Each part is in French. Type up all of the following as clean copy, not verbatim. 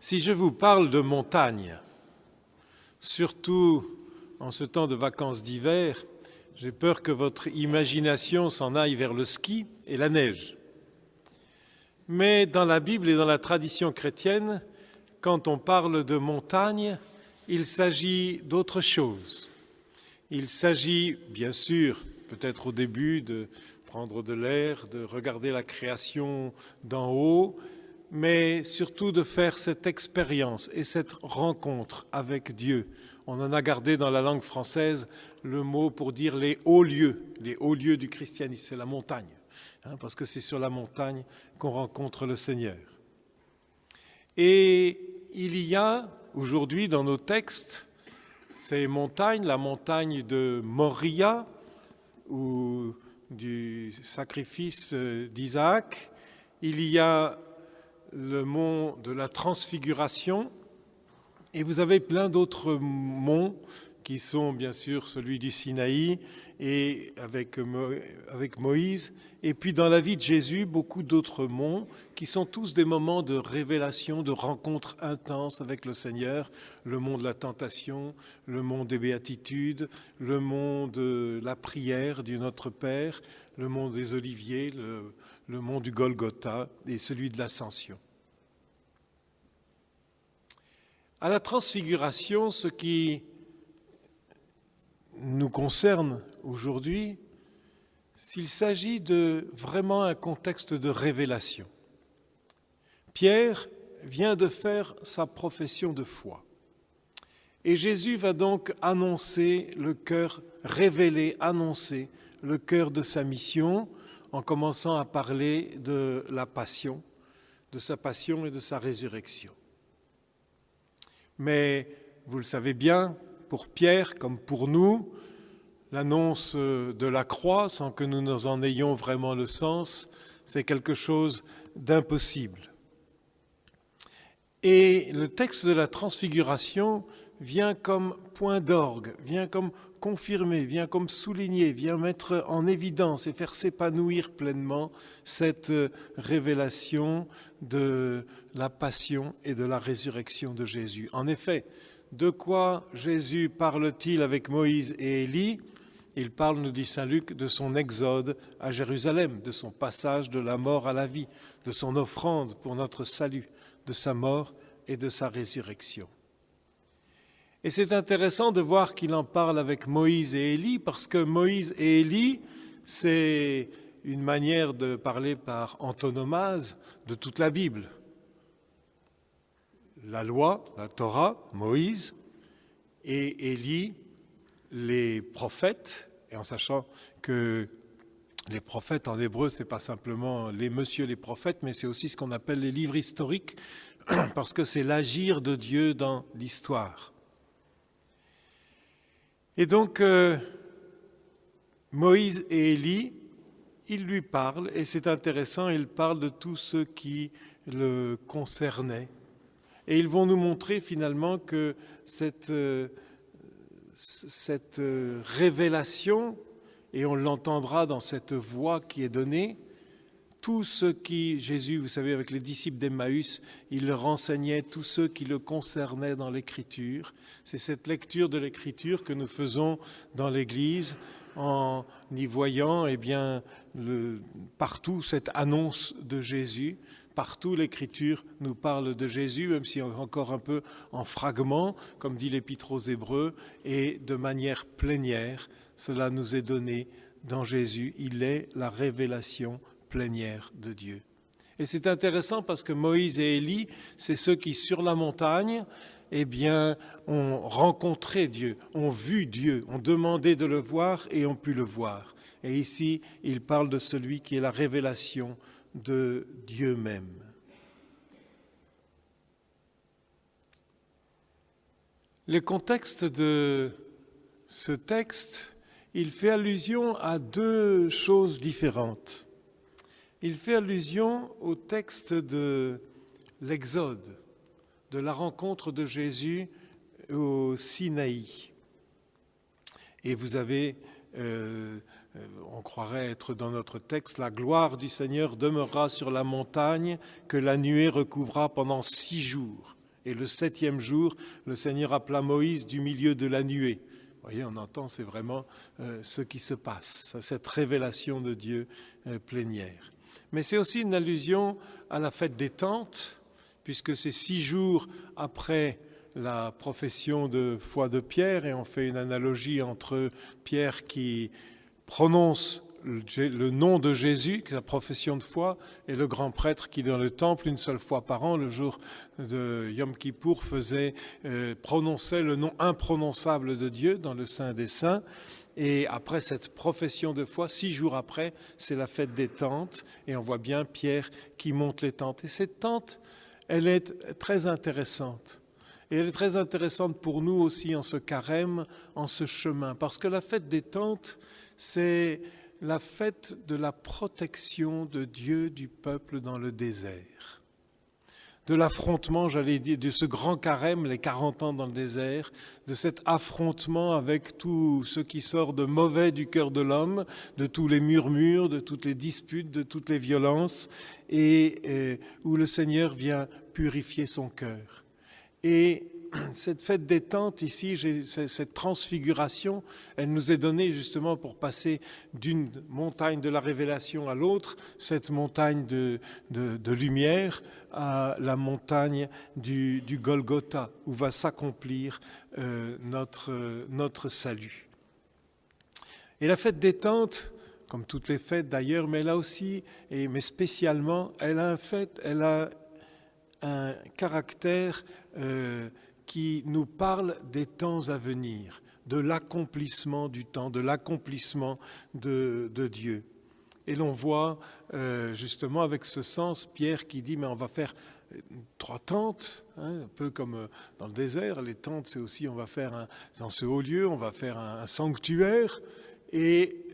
Si je vous parle de montagne, surtout en ce temps de vacances d'hiver, j'ai peur que votre imagination s'en aille vers le ski et la neige. Mais dans la Bible et dans la tradition chrétienne, quand on parle de montagne, il s'agit d'autre chose. Il s'agit, bien sûr, peut-être au début, de prendre de l'air, de regarder la création d'en haut, mais surtout de faire cette expérience et cette rencontre avec Dieu. On en a gardé dans la langue française le mot pour dire les hauts lieux du christianisme, c'est la montagne, parce que c'est sur la montagne qu'on rencontre le Seigneur. Et il y a aujourd'hui dans nos textes ces montagnes, la montagne de Moria ou du sacrifice d'Isaac, il y a le mont de la Transfiguration, et vous avez plein d'autres monts qui sont bien sûr celui du Sinaï et avec Moïse, et puis dans la vie de Jésus, beaucoup d'autres monts qui sont tous des moments de révélation, de rencontre intense avec le Seigneur, le mont de la tentation, le mont des béatitudes, le mont de la prière du Notre Père, le mont des Oliviers, le mont du Golgotha et celui de l'Ascension. À la Transfiguration, ce qui nous concerne aujourd'hui, s'il s'agit de vraiment un contexte de révélation. Pierre vient de faire sa profession de foi. Et Jésus va donc annoncer le cœur, révéler, annoncer le cœur de sa mission, en commençant à parler de la passion, de sa passion et de sa résurrection. Mais vous le savez bien, pour Pierre comme pour nous, l'annonce de la croix, sans que nous en ayons vraiment le sens, c'est quelque chose d'impossible. Et le texte de la Transfiguration vient comme point d'orgue, vient comme confirmer, vient comme souligner, vient mettre en évidence et faire s'épanouir pleinement cette révélation de la passion et de la résurrection de Jésus. En effet, de quoi Jésus parle-t-il avec Moïse et Élie ? Il parle, nous dit saint Luc, de son exode à Jérusalem, de son passage de la mort à la vie, de son offrande pour notre salut, de sa mort et de sa résurrection. Et c'est intéressant de voir qu'il en parle avec Moïse et Élie, parce que Moïse et Élie, c'est une manière de parler par antonomase de toute la Bible. La loi, la Torah, Moïse, et Élie, les prophètes, et en sachant que les prophètes en hébreu, ce n'est pas simplement les prophètes, mais c'est aussi ce qu'on appelle les livres historiques, parce que c'est l'agir de Dieu dans l'histoire. Et donc, Moïse et Élie, ils lui parlent, et c'est intéressant, ils parlent de tout ce qui le concernait. Et ils vont nous montrer finalement que cette révélation, et on l'entendra dans cette voix qui est donnée, tout ce qui, Jésus, vous savez, avec les disciples d'Emmaüs, il leur enseignait tout ce qui le concernait dans l'Écriture. C'est cette lecture de l'Écriture que nous faisons dans l'Église en y voyant partout cette annonce de Jésus. Partout l'Écriture nous parle de Jésus, même si encore un peu en fragments, comme dit l'Épître aux Hébreux, et de manière plénière. Cela nous est donné dans Jésus. Il est la révélation plénière de Dieu. Et c'est intéressant parce que Moïse et Élie, c'est ceux qui, sur la montagne, ont rencontré Dieu, ont vu Dieu, ont demandé de le voir et ont pu le voir. Et ici, il parle de celui qui est la révélation de Dieu même. Le contexte de ce texte, il fait allusion à deux choses différentes. Il fait allusion au texte de l'Exode, de la rencontre de Jésus au Sinaï. Et vous avez, on croirait être dans notre texte, la gloire du Seigneur demeurera sur la montagne que la nuée recouvra pendant 6 jours. Et le 7e jour, le Seigneur appela Moïse du milieu de la nuée. Vous voyez, on entend, c'est vraiment ce qui se passe, cette révélation de Dieu plénière. Mais c'est aussi une allusion à la fête des tentes, puisque c'est 6 jours après la profession de foi de Pierre, et on fait une analogie entre Pierre qui prononce le nom de Jésus, la profession de foi, et le grand prêtre qui, dans le temple, une seule fois par an, le jour de Yom Kippour, prononçait le nom imprononçable de Dieu dans le Saint des Saints. Et après cette profession de foi, 6 jours après, c'est la fête des tentes, et on voit bien Pierre qui monte les tentes. Et cette tente, elle est très intéressante. Et elle est très intéressante pour nous aussi en ce carême, en ce chemin, parce que la fête des tentes, c'est la fête de la protection de Dieu du peuple dans le désert. De l'affrontement, j'allais dire, de ce grand carême, les 40 ans dans le désert, de cet affrontement avec tout ce qui sort de mauvais du cœur de l'homme, de tous les murmures, de toutes les disputes, de toutes les violences, et où le Seigneur vient purifier son cœur. Et cette fête des tentes ici, cette transfiguration, elle nous est donnée justement pour passer d'une montagne de la révélation à l'autre, cette montagne de lumière, à la montagne du Golgotha, où va s'accomplir notre salut. Et la fête des tentes, comme toutes les fêtes d'ailleurs, mais là aussi, mais spécialement, elle a un caractère qui nous parle des temps à venir, de l'accomplissement du temps, de l'accomplissement de Dieu. Et l'on voit justement avec ce sens Pierre qui dit mais on va faire 3 tentes, un peu comme dans le désert. Les tentes, c'est aussi on va faire dans ce haut lieu, on va faire un sanctuaire. Et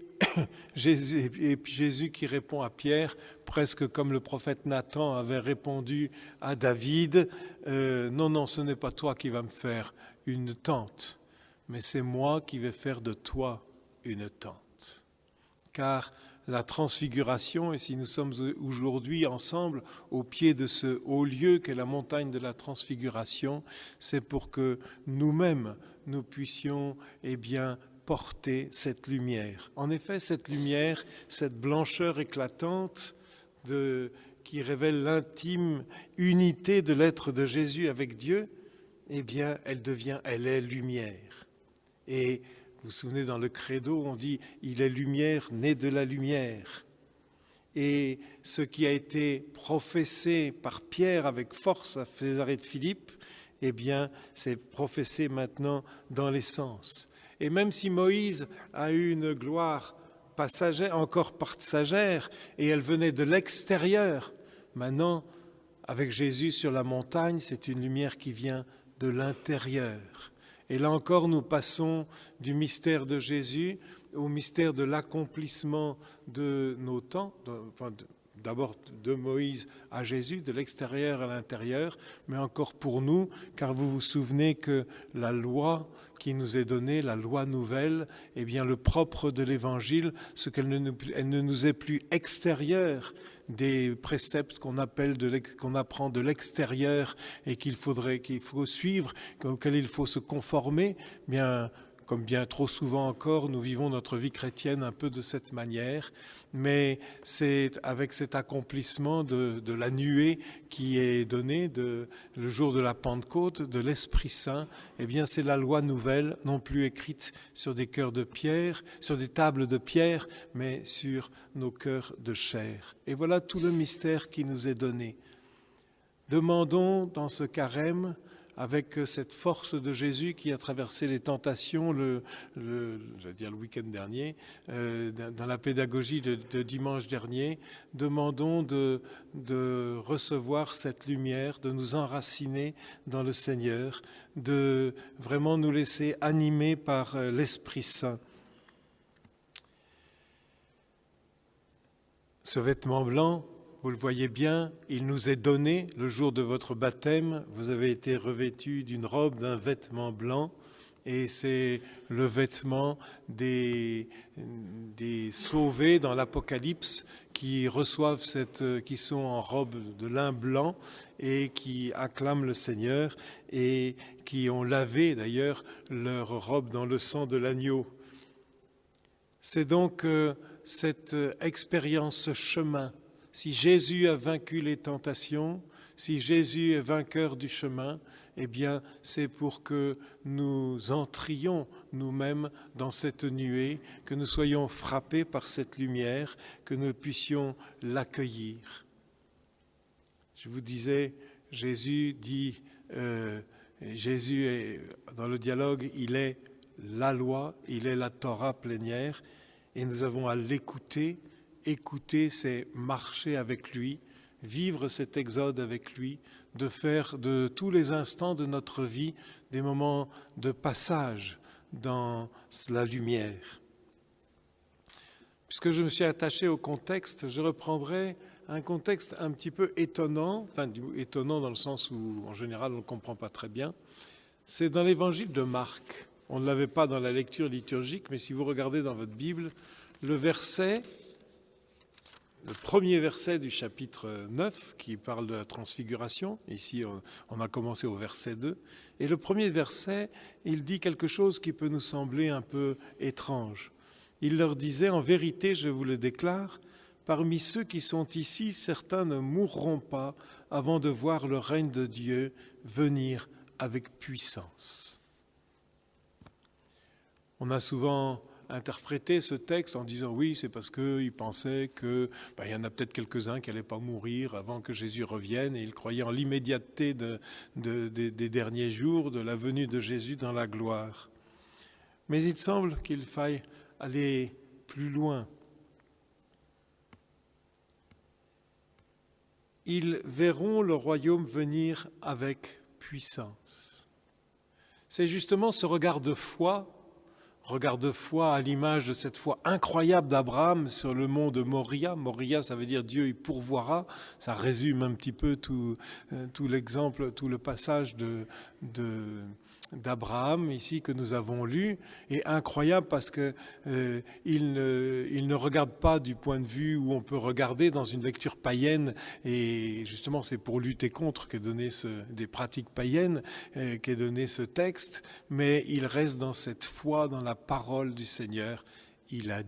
Jésus qui répond à Pierre, presque comme le prophète Nathan avait répondu à David, non, ce n'est pas toi qui vas me faire une tente, mais c'est moi qui vais faire de toi une tente. Car la transfiguration, et si nous sommes aujourd'hui ensemble au pied de ce haut lieu qu'est la montagne de la transfiguration, c'est pour que nous-mêmes, nous puissions porter cette lumière. En effet, cette lumière, cette blancheur éclatante qui révèle l'intime unité de l'être de Jésus avec Dieu, elle est lumière. Et vous vous souvenez, dans le credo, on dit « Il est lumière, né de la lumière ». Et ce qui a été professé par Pierre avec force à Césarée de Philippe, c'est professé maintenant dans l'essence. Et même si Moïse a eu une gloire passagère, encore passagère, et elle venait de l'extérieur, maintenant, avec Jésus sur la montagne, c'est une lumière qui vient de l'intérieur. Et là encore, nous passons du mystère de Jésus au mystère de l'accomplissement de nos temps, d'abord de Moïse à Jésus, de l'extérieur à l'intérieur, mais encore pour nous, car vous vous souvenez que la loi qui nous est donnée, la loi nouvelle, le propre de l'Évangile, ce qu'elle ne nous est plus extérieure des préceptes qu'on apprend de l'extérieur et qu'il faut suivre, auxquels il faut se conformer, comme bien trop souvent encore, nous vivons notre vie chrétienne un peu de cette manière, mais c'est avec cet accomplissement de la nuée qui est donnée le jour de la Pentecôte, de l'Esprit Saint, c'est la loi nouvelle, non plus écrite sur des cœurs de pierre, sur des tables de pierre, mais sur nos cœurs de chair. Et voilà tout le mystère qui nous est donné. Demandons dans ce carême, avec cette force de Jésus qui a traversé les tentations le week-end dernier, dans la pédagogie de dimanche dernier, demandons de recevoir cette lumière, de nous enraciner dans le Seigneur, de vraiment nous laisser animer par l'Esprit Saint. Ce vêtement blanc, vous le voyez bien, il nous est donné le jour de votre baptême. Vous avez été revêtus d'une robe, d'un vêtement blanc. et c'est le vêtement des sauvés dans l'Apocalypse qui reçoivent qui sont en robe de lin blanc et qui acclament le Seigneur et qui ont lavé d'ailleurs leur robe dans le sang de l'agneau. C'est donc cette expérience, ce chemin. Si Jésus a vaincu les tentations, si Jésus est vainqueur du chemin, eh bien, c'est pour que nous entrions nous-mêmes dans cette nuée, que nous soyons frappés par cette lumière, que nous puissions l'accueillir. Je vous disais, Jésus est, dans le dialogue, il est la loi, il est la Torah plénière, et nous avons à l'écouter. Écouter, c'est marcher avec lui, vivre cet exode avec lui, de faire de tous les instants de notre vie des moments de passage dans la lumière. Puisque je me suis attaché au contexte, je reprendrai un contexte un petit peu étonnant, étonnant dans le sens où en général on ne comprend pas très bien. C'est dans l'évangile de Marc. On ne l'avait pas dans la lecture liturgique, mais si vous regardez dans votre Bible, le premier verset du chapitre 9 qui parle de la transfiguration, ici on a commencé au verset 2, et le premier verset, il dit quelque chose qui peut nous sembler un peu étrange. Il leur disait, en vérité, je vous le déclare, parmi ceux qui sont ici, certains ne mourront pas avant de voir le règne de Dieu venir avec puissance. On a souvent interprété ce texte en disant oui, c'est parce qu'ils pensaient qu'il y en a peut-être quelques-uns qui n'allaient pas mourir avant que Jésus revienne, et ils croyaient en l'immédiateté des derniers jours, de la venue de Jésus dans la gloire. Mais il semble qu'il faille aller plus loin. Ils verront le royaume venir avec puissance. C'est justement ce regard de foi à l'image de cette foi incroyable d'Abraham sur le mont de Moria. Moria, ça veut dire Dieu, il pourvoira. Ça résume un petit peu tout l'exemple, tout le passage d'Abraham ici que nous avons lu, est incroyable parce que il ne regarde pas du point de vue où on peut regarder dans une lecture païenne, et justement c'est pour lutter contre qu'est donné des pratiques païennes qu'est donné ce texte, mais il reste dans cette foi, dans la parole du Seigneur. Il a